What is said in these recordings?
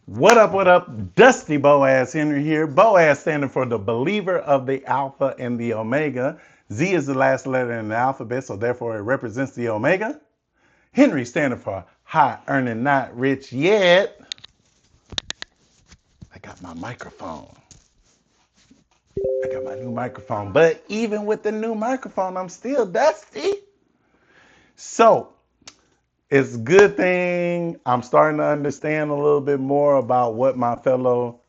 What up, what up? Dusty Boaz Henry here. Boaz standing for the believer of the Alpha and the Omega. Z is the last letter in the alphabet, so therefore it represents the Omega. Henry standing for high earning, not rich yet. I got my microphone. I got my new microphone. But even with the new microphone, I'm still dusty. So it's a good thing I'm starting to understand a little bit more about what my fellow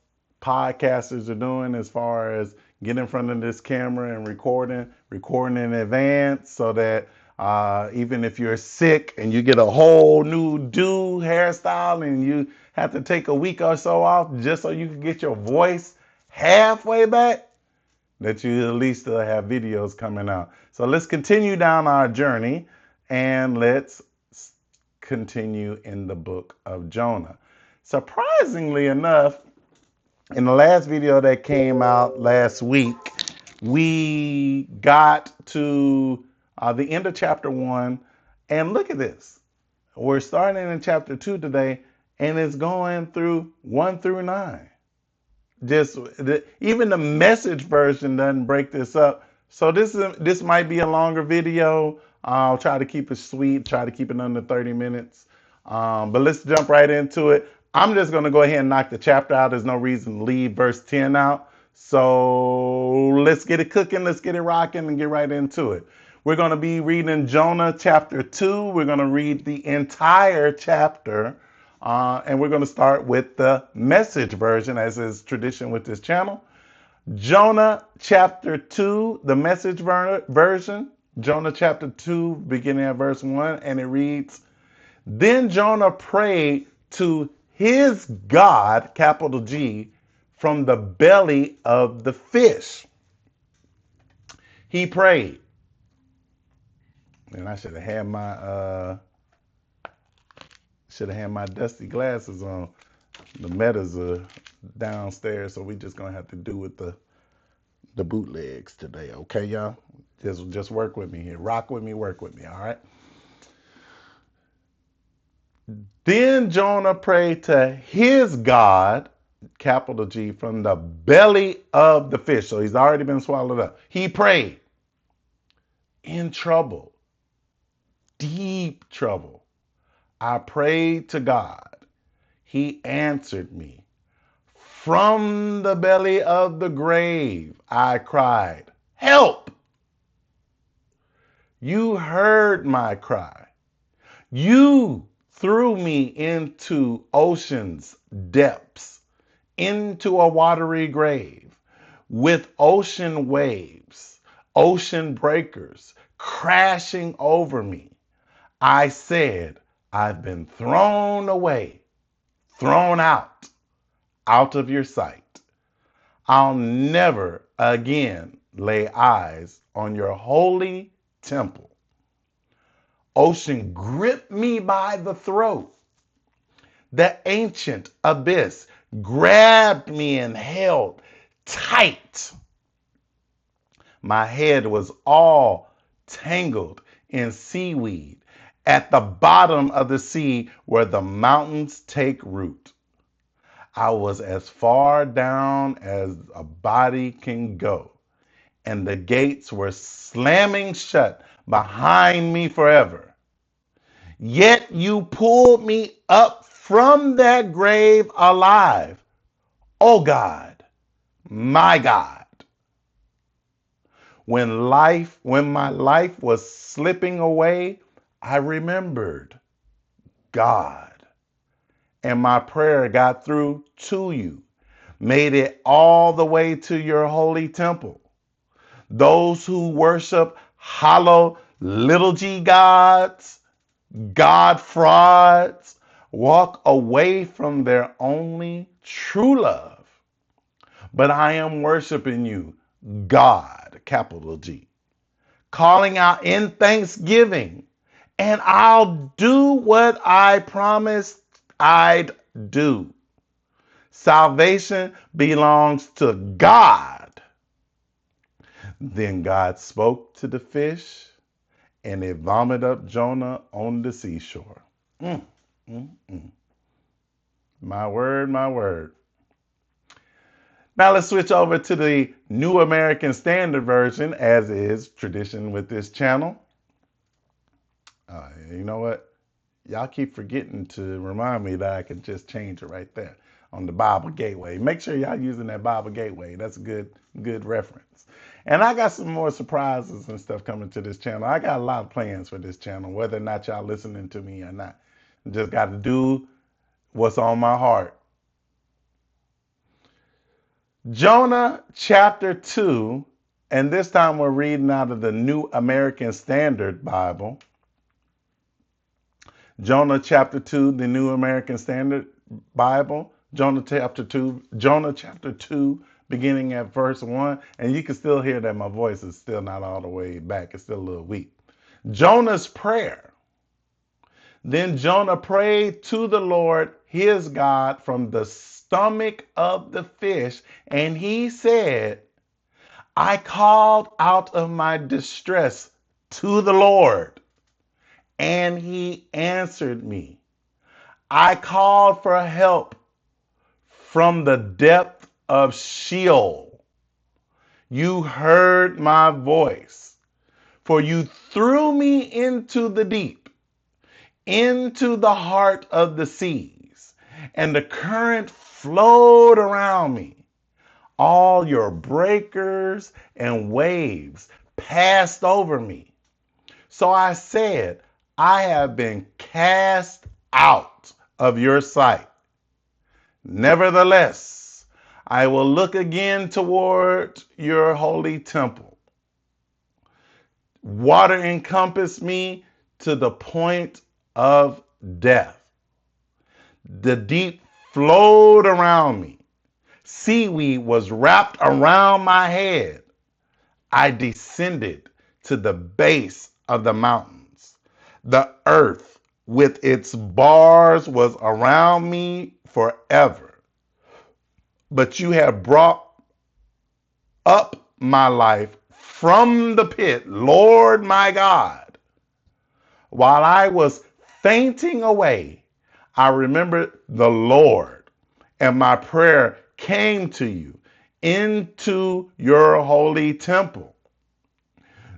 podcasters are doing as far as getting in front of this camera and recording in advance so that even if you're sick and you get a whole new hairstyle and you have to take a week or so off just so you can get your voice halfway back, that you at least still have videos coming out. So let's continue down our journey and let's continue in the book of Jonah. Surprisingly enough, in the last video that came out last week, we got to the end of chapter 1. And look at this. We're starting in chapter 2 today, and it's going through 1 through 9. Even the message version doesn't break this up. So this might be a longer video. I'll try to keep it sweet, try to keep it under 30 minutes. But let's jump right into it. I'm just going to go ahead and knock the chapter out. There's no reason to leave verse 10 out. So let's get it cooking, let's get it rocking, and get right into it. We're going to be reading Jonah chapter 2. We're going to read the entire chapter. And we're going to start with the message version, as is tradition with this channel. Jonah chapter 2, the message version. Jonah chapter 2, beginning at verse 1, and it reads, Then Jonah prayed to his God, capital G, from the belly of the fish. He prayed. And I should have had my dusty glasses on. The metas are downstairs, so we just gonna have to do with the bootlegs today, okay, y'all? Just work with me here. Rock with me, work with me, all right? Then Jonah prayed to his God, capital G, from the belly of the fish. So he's already been swallowed up. He prayed in trouble, deep trouble. I prayed to God. He answered me. From the belly of the grave, I cried, Help! You heard my cry. You threw me into ocean's depths, into a watery grave, with ocean waves, ocean breakers crashing over me. I said, I've been thrown away, thrown out of your sight. I'll never again lay eyes on your holy temple. Ocean gripped me by the throat. The ancient abyss grabbed me and held tight. My head was all tangled in seaweed at the bottom of the sea where the mountains take root. I was as far down as a body can go, and the gates were slamming shut behind me forever. Yet you pulled me up from that grave alive, oh God, my God. When my life was slipping away, I remembered God, and my prayer got through to you, made it all the way to your holy temple. Those who worship hollow little g gods, God frauds, walk away from their only true love. But I am worshiping you, God, capital G, calling out in thanksgiving, and I'll do what I promised I'd do. Salvation belongs to God. Then God spoke to the fish, and it vomited up Jonah on the seashore. Mm, mm, mm. My word, my word. Now let's switch over to the New American Standard Version, as is tradition with this channel. You know what? Y'all keep forgetting to remind me that I can just change it right there on the Bible Gateway. Make sure y'all using that Bible Gateway. That's a good reference. And I got some more surprises and stuff coming to this channel. I got a lot of plans for this channel, whether or not y'all listening to me or not. Just got to do what's on my heart. Jonah chapter 2, and this time we're reading out of the New American Standard Bible. Jonah chapter 2, the New American Standard Bible. Jonah chapter 2, beginning at verse 1. And you can still hear that my voice is still not all the way back. It's still a little weak. Jonah's prayer. Then Jonah prayed to the Lord his God from the stomach of the fish, and he said, I called out of my distress to the Lord, and he answered me. I called for help from the depth of Sheol. You heard my voice, for you threw me into the deep, into the heart of the seas, and the current flowed around me. All your breakers and waves passed over me. So I said, I have been cast out of your sight. Nevertheless, I will look again toward your holy temple. Water encompassed me to the point of death. The deep flowed around me. Seaweed was wrapped around my head. I descended to the base of the mountains. The earth with its bars was around me forever. But you have brought up my life from the pit, Lord my God. While I was fainting away, I remembered the Lord, and my prayer came to you into your holy temple.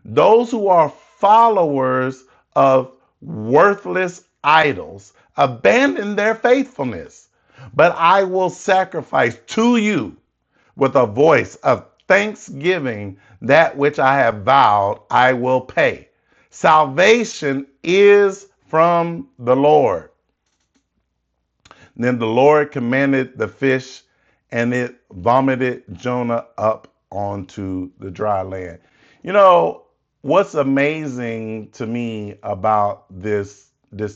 Those who are followers of worthless idols abandon their faithfulness, but I will sacrifice to you with a voice of thanksgiving that which I have vowed I will pay. Salvation is from the Lord. Then the Lord commanded the fish, and it vomited Jonah up onto the dry land. You know, what's amazing to me about this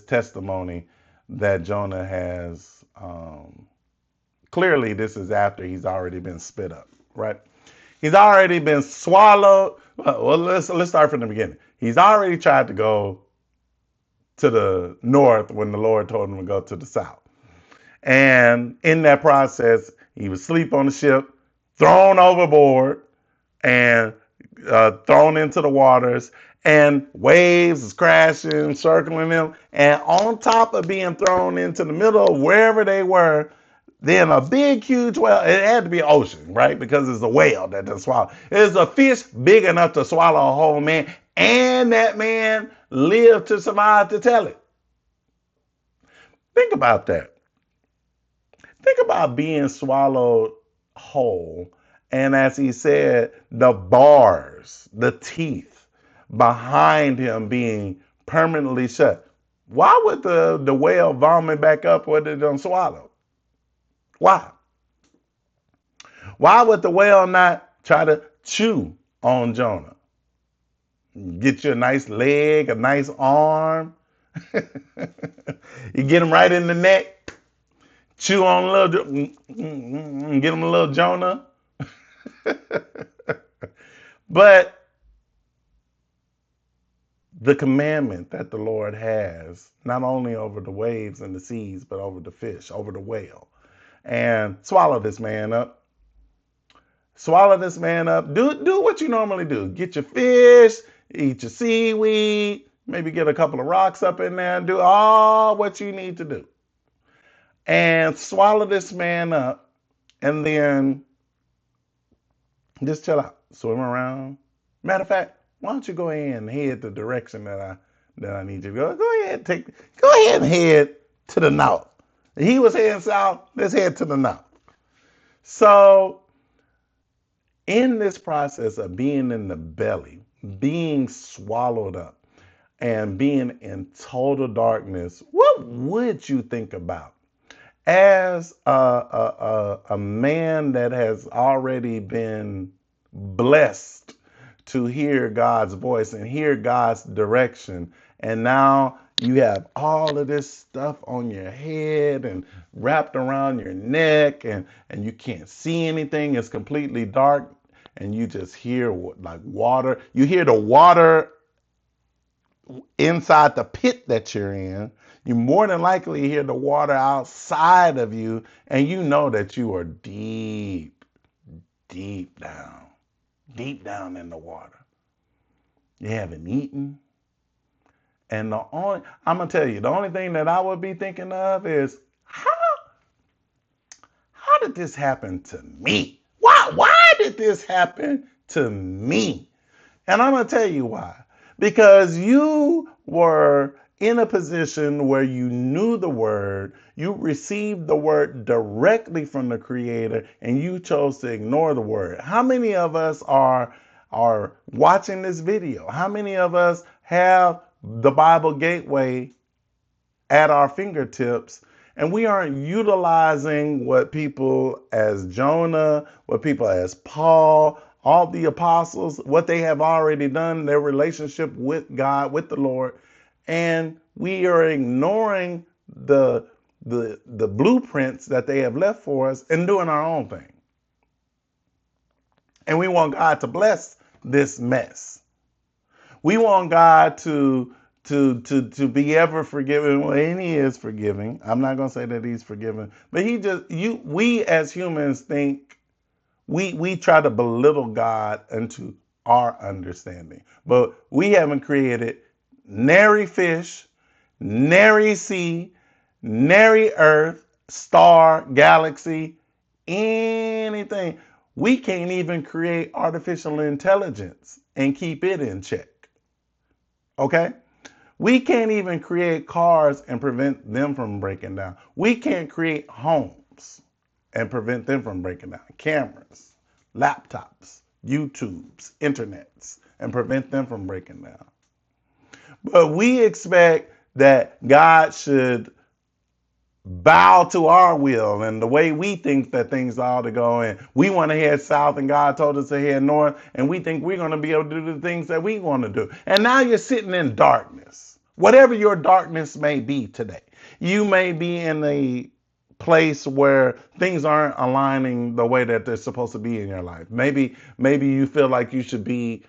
testimony that Jonah has, clearly this is after he's already been spit up, right? He's already been swallowed. Well, let's start from the beginning. He's already tried to go to the north when the Lord told him to go to the south. And in that process, he was asleep on the ship, thrown overboard, and thrown into the waters, and waves is crashing, circling them. And on top of being thrown into the middle of wherever they were, then a big, huge whale, it had to be an ocean, right? Because it's a whale that does swallow. It's a fish big enough to swallow a whole man, and that man lived to survive to tell it. Think about that. Think about being swallowed whole, and as he said, the bars, the teeth behind him being permanently shut. Why would the whale vomit back up what it done swallowed? Why? Why would the whale not try to chew on Jonah? Get you a nice leg, a nice arm. You get him right in the neck. Chew on a little, get him a little Jonah. But the commandment that the Lord has, not only over the waves and the seas, but over the fish, over the whale. And swallow this man up. Swallow this man up. Do what you normally do. Get your fish, eat your seaweed, maybe get a couple of rocks up in there, and do all what you need to do. and swallow this man up, and then just chill out, swim around. Matter of fact, why don't you go ahead and head the direction that I need you to go? Go ahead and head to the north. He was heading south. Let's head to the north. So in this process of being in the belly, being swallowed up, and being in total darkness, what would you think about? As a man that has already been blessed to hear God's voice and hear God's direction, and now you have all of this stuff on your head and wrapped around your neck, and you can't see anything, it's completely dark, and you just hear like water. You hear the water inside the pit that you're in. You more than likely hear the water outside of you, and you know that you are deep, deep down in the water. You haven't eaten. And I'm gonna tell you, the only thing that I would be thinking of is how did this happen to me? Why did this happen to me? And I'm going to tell you why. Because you were in a position where you knew the word, you received the word directly from the Creator, and you chose to ignore the word. How many of us are watching this video? How many of us have the Bible Gateway at our fingertips, and we aren't utilizing what people as Jonah, what people as Paul, all the apostles, what they have already done, their relationship with God, with the Lord, and we are ignoring the blueprints that they have left for us and doing our own thing. And we want God to bless this mess. We want God to be ever forgiving. Well, and he is forgiving. I'm not gonna say that he's forgiving, but we as humans think we try to belittle God into our understanding. But we haven't created nary fish, nary sea, nary earth, star, galaxy, anything. We can't even create artificial intelligence and keep it in check. Okay? We can't even create cars and prevent them from breaking down. We can't create homes and prevent them from breaking down. Cameras, laptops, YouTubes, internets, and prevent them from breaking down. But we expect that God should bow to our will and the way we think that things ought to go. And we want to head south, and God told us to head north, and we think we're going to be able to do the things that we want to do. And now you're sitting in darkness. Whatever your darkness may be today, you may be in a place where things aren't aligning the way that they're supposed to be in your life. Maybe you feel like you should be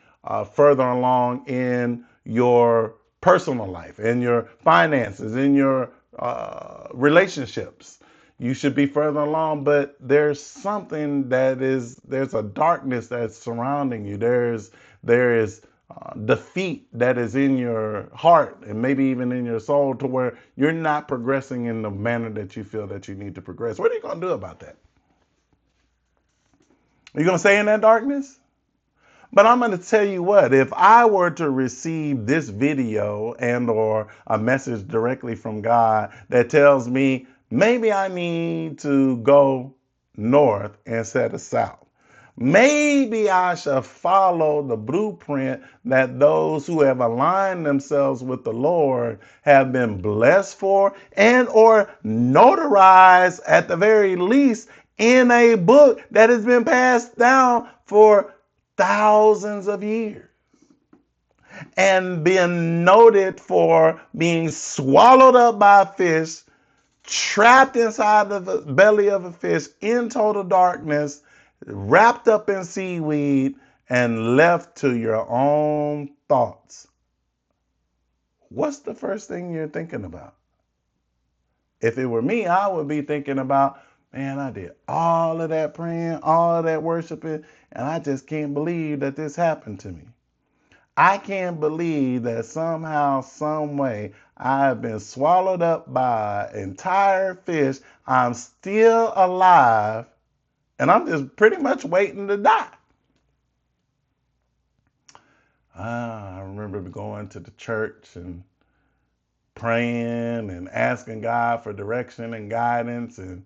further along in your personal life, in your finances, in your relationships. You should be further along, but there's something there's a darkness that's surrounding you. There is defeat that is in your heart and maybe even in your soul, to where you're not progressing in the manner that you feel that you need to progress. What are you going to do about that? Are you going to stay in that darkness? But I'm going to tell you what, if I were to receive this video and or a message directly from God that tells me maybe I need to go north instead of south, maybe I should follow the blueprint that those who have aligned themselves with the Lord have been blessed for, and or notarized at the very least in a book that has been passed down for thousands of years, and been noted for being swallowed up by a fish, trapped inside of the belly of a fish in total darkness, wrapped up in seaweed, and left to your own thoughts. What's the first thing you're thinking about? If it were me, I would be thinking about, man, I did all of that praying, all of that worshiping, and I just can't believe that this happened to me. I can't believe that somehow, some way, I have been swallowed up by an entire fish. I'm still alive, and I'm just pretty much waiting to die. I remember going to the church and praying and asking God for direction and guidance. And,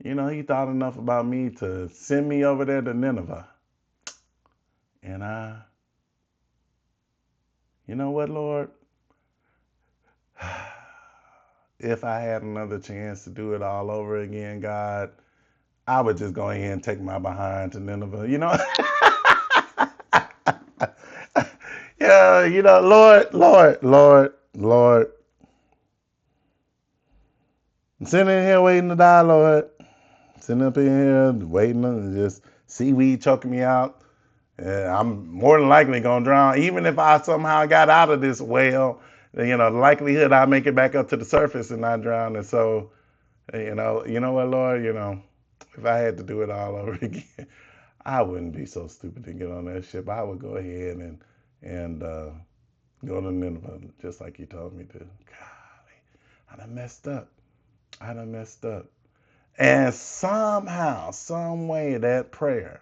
he thought enough about me to send me over there to Nineveh. And you know what, Lord? If I had another chance to do it all over again, God, I would just go ahead and take my behind to Nineveh. Yeah, Lord, Lord, Lord, Lord. I'm sitting in here waiting to die, Lord. Sitting up in here waiting and just seaweed choking me out. I'm more than likely gonna drown. Even if I somehow got out of this well, the likelihood I make it back up to the surface and not drown. And so, you know what, Lord, if I had to do it all over again, I wouldn't be so stupid to get on that ship. I would go ahead and go to Nineveh just like you told me to. Golly, I done messed up. I done messed up. And somehow, some way, that prayer,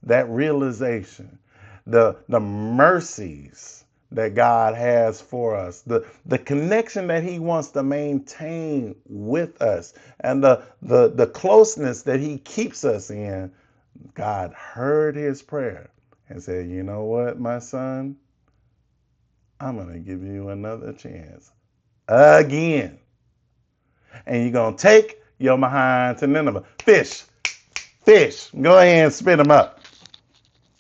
that realization, the mercies that God has for us, the connection that He wants to maintain with us, and the closeness that He keeps us in, God heard his prayer and said, "You know what, my son? I'm going to give you another chance again. And you're going to take your behind to Nineveh. Fish, go ahead and spit them up.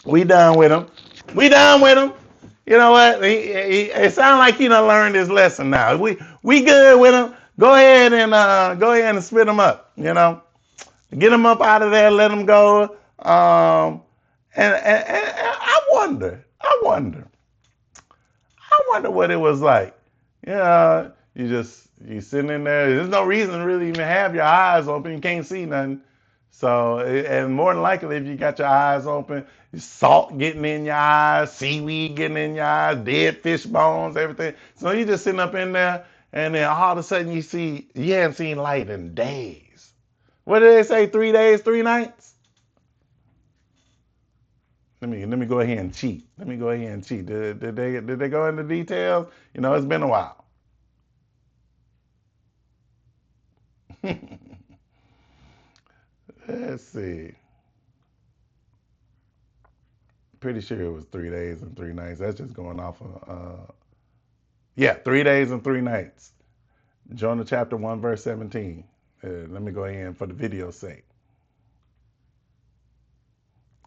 We done with him. We done with him. You know what? It sounds like he done learned his lesson now. We good with him. Go ahead and spit them up. Get him up out of there. Let him go. And I wonder what it was like. You sitting in there. There's no reason to really even have your eyes open. You can't see nothing. So, and more than likely, if you got your eyes open, salt getting in your eyes, seaweed getting in your eyes, dead fish bones, everything. So you just sitting up in there, and then all of a sudden you haven't seen light in days. What did they say? 3 days, 3 nights? Let me go ahead and cheat. Let me go ahead and cheat. Did they go into details? It's been a while. Let's see. Pretty sure it was 3 days and 3 nights. That's just going off of 3 days and 3 nights. Jonah chapter 1 verse 17. Let me go ahead for the video's sake.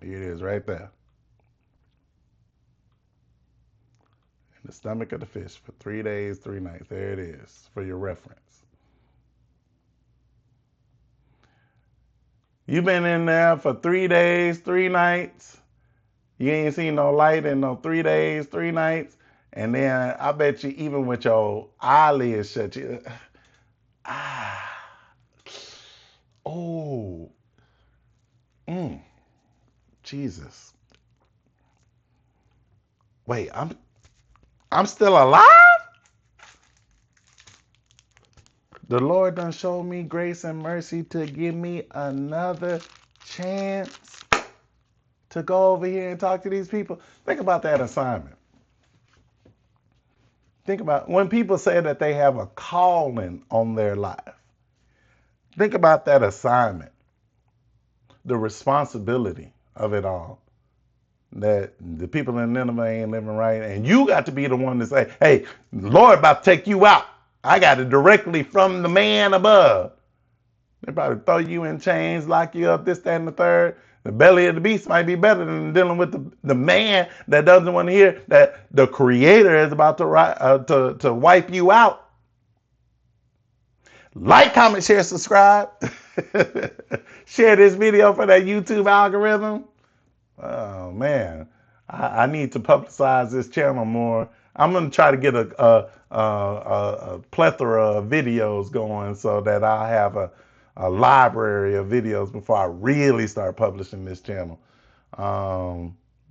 Here it is right there. In the stomach of the fish for 3 days, 3 nights. There it is for your reference. You've been in there for 3 days, 3 nights. You ain't seen no light in no 3 days, 3 nights. And then I bet you even with your eyelids shut, oh, Jesus. Wait, I'm still alive? The Lord done showed me grace and mercy to give me another chance to go over here and talk to these people. Think about that assignment. Think about when people say that they have a calling on their life. Think about that assignment, the responsibility of it all. That the people in Nineveh ain't living right, and you got to be the one to say, "Hey, the Lord about to take you out. I got it directly from the man above." They probably throw you in chains, lock you up, this, that, and the third. The belly of the beast might be better than dealing with the man that doesn't want to hear that the Creator is about to wipe you out. Like, comment, share, subscribe. Share this video for that YouTube algorithm. Oh man, I need to publicize this channel more. I'm gonna try to get a plethora of videos going so that I'll have a library of videos before I really start publishing this channel.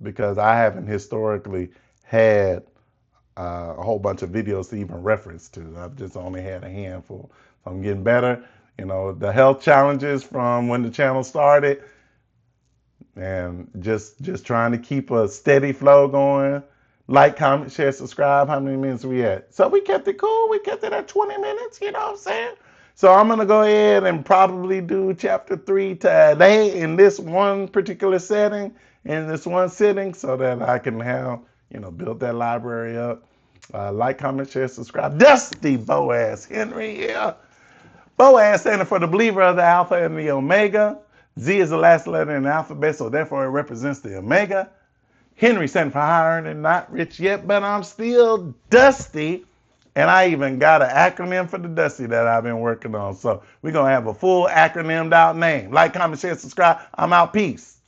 Because I haven't historically had a whole bunch of videos to even reference to. I've just only had a handful. So I'm getting better. You know, the health challenges from when the channel started, and just trying to keep a steady flow going. Like, comment, share, subscribe. How many minutes we at? So we kept it cool. We kept it at 20 minutes. You know what I'm saying? So I'm gonna go ahead and probably do chapter 3 today in this one particular setting, in this one sitting, so that I can have, build that library up. Like, comment, share, subscribe. Dusty Boaz Henry, yeah. Boaz standing for the believer of the Alpha and the Omega. Z is the last letter in the alphabet, so therefore it represents the Omega. Henry standing for high earning, not rich yet, but I'm still Dusty. And I even got an acronym for the Dusty that I've been working on. So we're going to have a full acronymed out name. Like, comment, share, subscribe. I'm out. Peace.